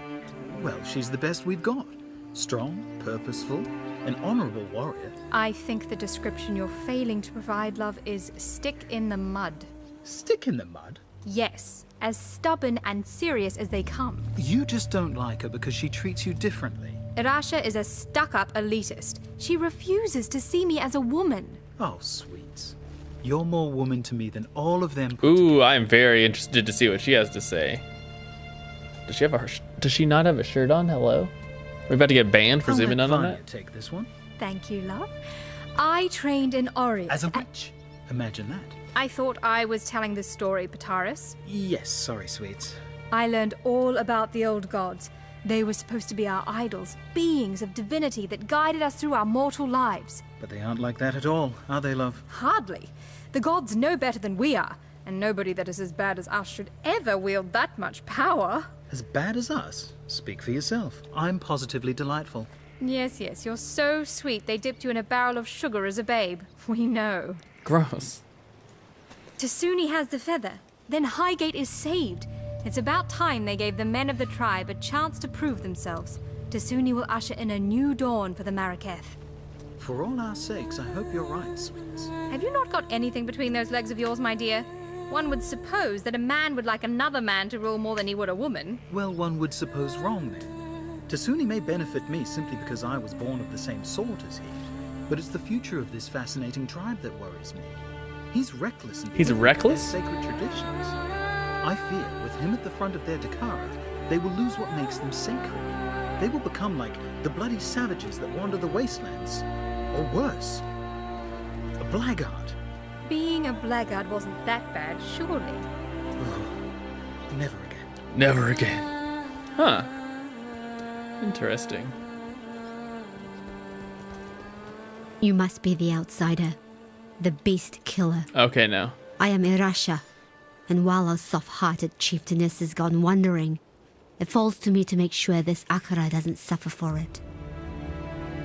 Well, she's the best we've got. Strong, purposeful, an honorable warrior. I think the description you're failing to provide, love, is stick in the mud. Stick in the mud? Yes, as stubborn and serious as they come. You just don't like her because she treats you differently. Irasha is a stuck-up elitist. She refuses to see me as a woman. Oh, sweets. You're more woman to me than all of them. Ooh, I am very interested to see what she has to say. Does she have a? Does she not have a shirt on? Hello. We're about to get banned for I'll zooming let in on Vanya that. take this one. Thank you, love. I trained in Oriath. As a witch. Imagine that. I thought I was telling this story, Pataris. Yes, sorry, sweets. I learned all about the old gods. They were supposed to be our idols, beings of divinity that guided us through our mortal lives. But they aren't like that at all, are they, love? Hardly. The gods know better than we are, and nobody that is as bad as us should ever wield that much power. As bad as us? Speak for yourself. I'm positively delightful. Yes, you're so sweet they dipped you in a barrel of sugar as a babe. We know. Gross. Tasuni has the feather. Then Highgate is saved. It's about time they gave the men of the tribe a chance to prove themselves. Tasuni will usher in a new dawn for the Maraketh. For all our sakes, I hope you're right, sweets. Have you not got anything between those legs of yours, my dear? One would suppose that a man would like another man to rule more than he would a woman. Well, one would suppose wrong then. Tasuni may benefit me simply because I was born of the same sort as he, but it's the future of this fascinating tribe that worries me. He's reckless and He's reckless? their sacred traditions. I fear with him at the front of their Dakara, they will lose what makes them sacred. They will become like the bloody savages that wander the wastelands. Or worse, a blackguard. Being a blackguard wasn't that bad, surely. Never again. Never again. Huh. Interesting. You must be the outsider, the beast killer. Okay, now. I am Irasha, and while our soft-hearted chieftainess has gone wandering, It falls to me to make sure this Akara doesn't suffer for it.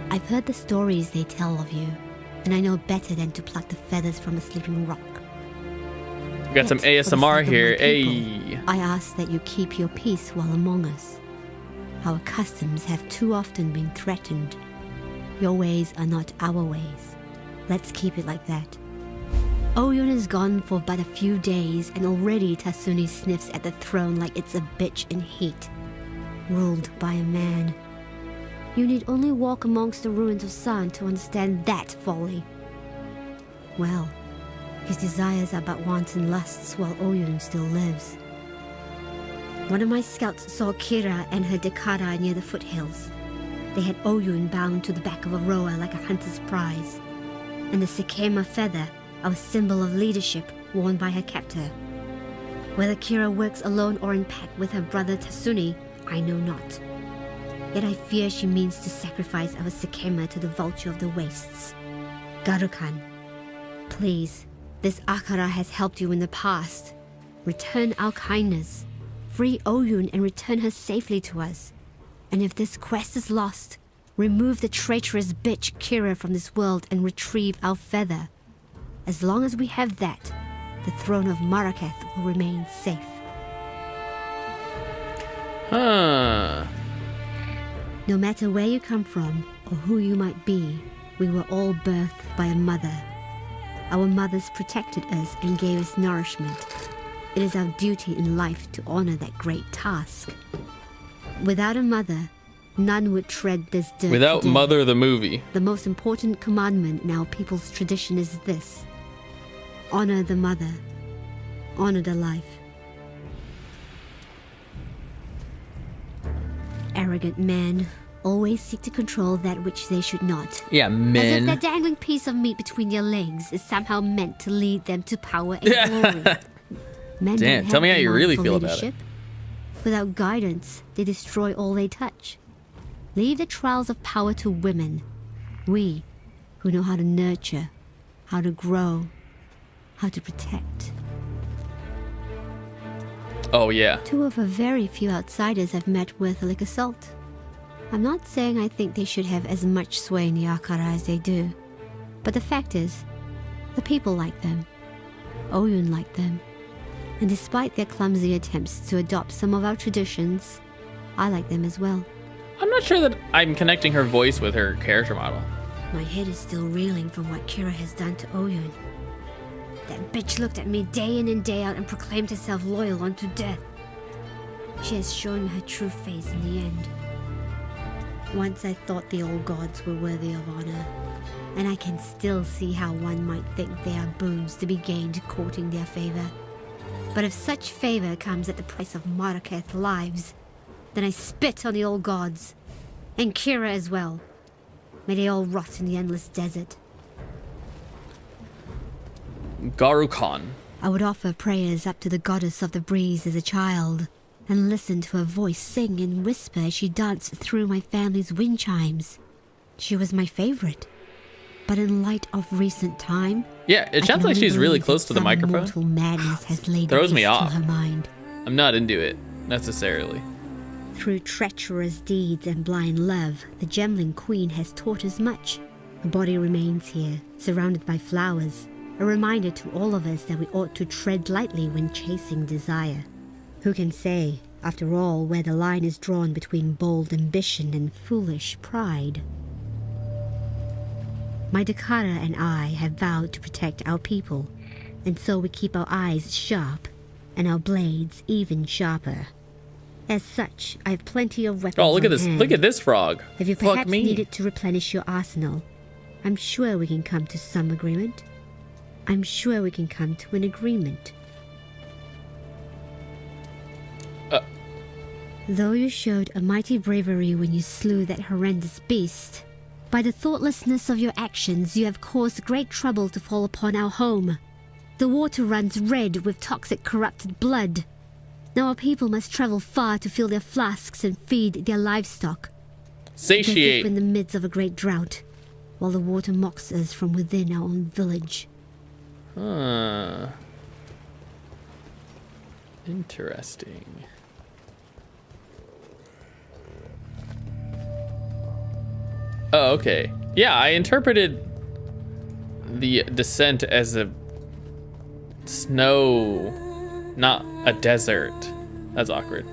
I've heard the stories they tell of you, and I know better than to pluck the feathers from a sleeping rock. We got some ASMR here. Hey. I ask that you keep your peace while among us. Our customs have too often been threatened. Your ways are not our ways. Let's keep it like that. Oyun is gone for but a few days, and already Tasuni sniffs at the throne like it's a bitch in heat, ruled by a man. You need only walk amongst the ruins of San to understand that folly. Well, his desires are but wanton lusts while Oyun still lives. One of my scouts saw Kira and her Dekara near the foothills. They had Oyun bound to the back of a rower like a hunter's prize, and the Sekema feather, our symbol of leadership, worn by her captor. Whether Kira works alone or in pack with her brother Tasuni, I know not. Yet I fear she means to sacrifice our Sekema to the vulture of the wastes. Garukan, please, this Akara has helped you in the past. Return our kindness. Free Oyun and return her safely to us. And if this quest is lost, remove the traitorous bitch Kira from this world and retrieve our feather. As long as we have that, the throne of Marraketh will remain safe. Huh. No matter where you come from or who you might be, we were all birthed by a mother. Our mothers protected us and gave us nourishment. It is our duty in life to honor that great task. Without a mother, none would tread this dirt. Without today. Mother the movie. The most important commandment in our people's tradition is this: honor the mother, honor the life. Arrogant men always seek to control that which they should not. Yeah, As if men. that dangling piece of meat between their legs is somehow meant to lead them to power and glory. Men Damn, don't tell me have how you the really mind for feel about leadership. Without guidance, they destroy all they touch. Leave the trials of power to women. We, who know how to nurture, how to grow, how to protect. Oh, yeah. Two of a very few outsiders I've met with like assault. I'm not saying I think they should have as much sway in the Akara as they do. But the fact is, the people like them. Oyun liked them. And despite their clumsy attempts to adopt some of our traditions, I like them as well. I'm not sure that I'm connecting her voice with her character model. My head is still reeling from what Kira has done to Oyun. That bitch looked at me day in and day out and proclaimed herself loyal unto death. She has shown her true face in the end. Once I thought the old gods were worthy of honor, and I can still see how one might think they are boons to be gained courting their favor. But if such favor comes at the price of Marraketh lives, then I spit on the old gods, and Kira as well. May they all rot in the endless desert. Garukan. I would offer prayers up to the goddess of the breeze as a child, and listen to her voice sing and whisper as she danced through my family's wind chimes. She was my favorite. But in light of recent time, Yeah, it sounds like she's really close to the microphone. Mortal madness has laid Throws me waste off. to her mind. I'm not into it, necessarily. Through treacherous deeds and blind love, the Gemling Queen has taught us much. Her body remains here, surrounded by flowers, a reminder to all of us that we ought to tread lightly when chasing desire. Who can say, after all, where the line is drawn between bold ambition and foolish pride? My Dakara and I have vowed to protect our people, and so we keep our eyes sharp and our blades even sharper. As such, I have plenty of weapons. Oh, look at on this! hand. Look at this frog. If you Fuck perhaps me. need it to replenish your arsenal, I'm sure we can come to some agreement. I'm sure we can come to an agreement. Though you showed a mighty bravery when you slew that horrendous beast, by the thoughtlessness of your actions you have caused great trouble to fall upon our home. The water runs red with toxic corrupted blood. Now our people must travel far to fill their flasks and feed their livestock. Satiate. In the midst of a great drought, while the water mocks us from within our own village. Huh. Interesting. Oh, okay. Yeah, I interpreted the descent as a snow, not a desert. That's awkward.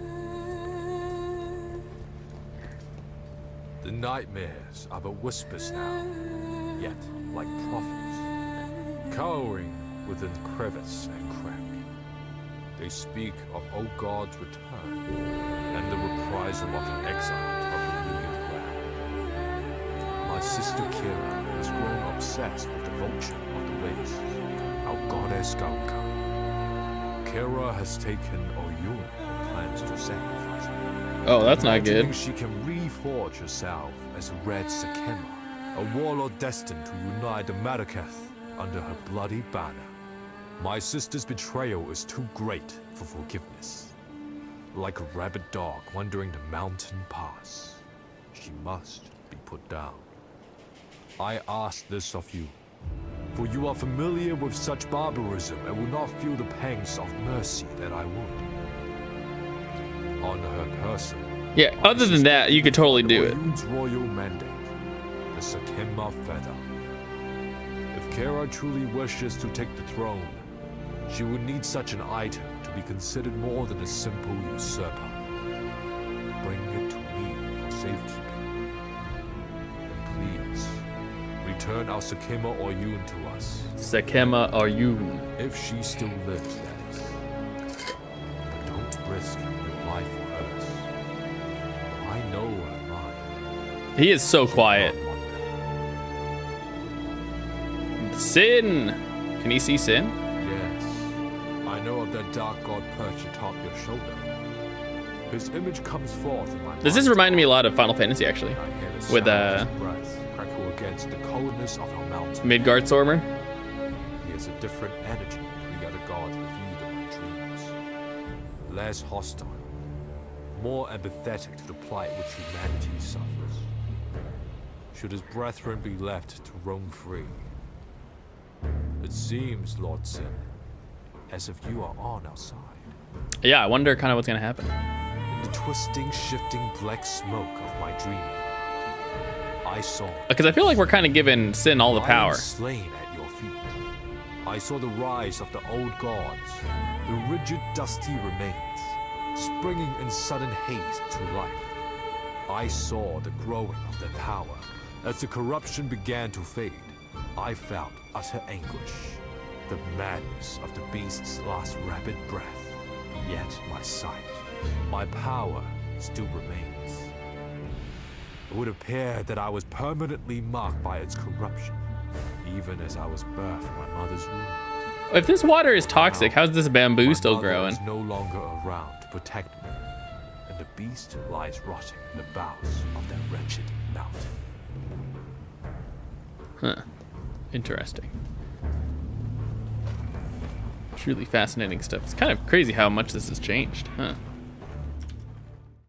The nightmares are but whispers now, yet like prophets, cowering within crevice and crack. They speak of old God's return and the reprisal of an exile of renewed wrath. My sister Kira has grown obsessed with the vulture of the wastes, our goddess Gauka. Kira has taken Oyun and plans to sacrifice her. Oh, that's not Imagining good. she can reforge herself as Red Sakema, a warlord destined to unite the Mariketh under her bloody banner. My sister's betrayal is too great for forgiveness. Like a rabid dog wandering the mountain pass, she must be put down. I ask this of you, for you are familiar with such barbarism and will not feel the pangs of mercy that I would. On her person. Yeah, other than that, you could totally do it. Oyun's royal mandate, the Sakema feather. If Kara truly wishes to take the throne, she would need such an item to be considered more than a simple usurper. Bring it to me for safekeeping. And please, return our Sakema Oyun to us. Sakema Oyun. If she still lives, that is. But don't risk your life for hers. I know her mind. He is so quiet. Sin! Can he see Sin? Yes, I know of that dark god perched atop your shoulder. His image comes forth in my This is reminding me a lot of Final Fantasy, actually. With breath crackle against the coldness of our mountain. Midgardstormer. He has a different energy to the other gods revealed in my dreams. Less hostile, more empathetic to the plight which humanity suffers. Should his brethren be left to roam free? It seems, Lord Sin, as if you are on our side. Yeah, I wonder kind of what's gonna happen. In the twisting, shifting black smoke of my dreaming, I saw. Because I feel like we're kind of giving Sin all the power. Slain at your feet. I saw the rise of the old gods, the rigid, dusty remains, springing in sudden haste to life. I saw the growing of their power. As the corruption began to fade, I felt utter anguish, the madness of the beast's last rapid breath. Yet my sight, my power still remains. It would appear that I was permanently marked by its corruption, even as I was birthed from my mother's womb. If this water is toxic, how's this bamboo My still mother growing? is no longer around to protect me, and the beast lies rotting in the bowels of that wretched mountain. Huh. Interesting. Truly fascinating stuff. It's kind of crazy how much this has changed, huh?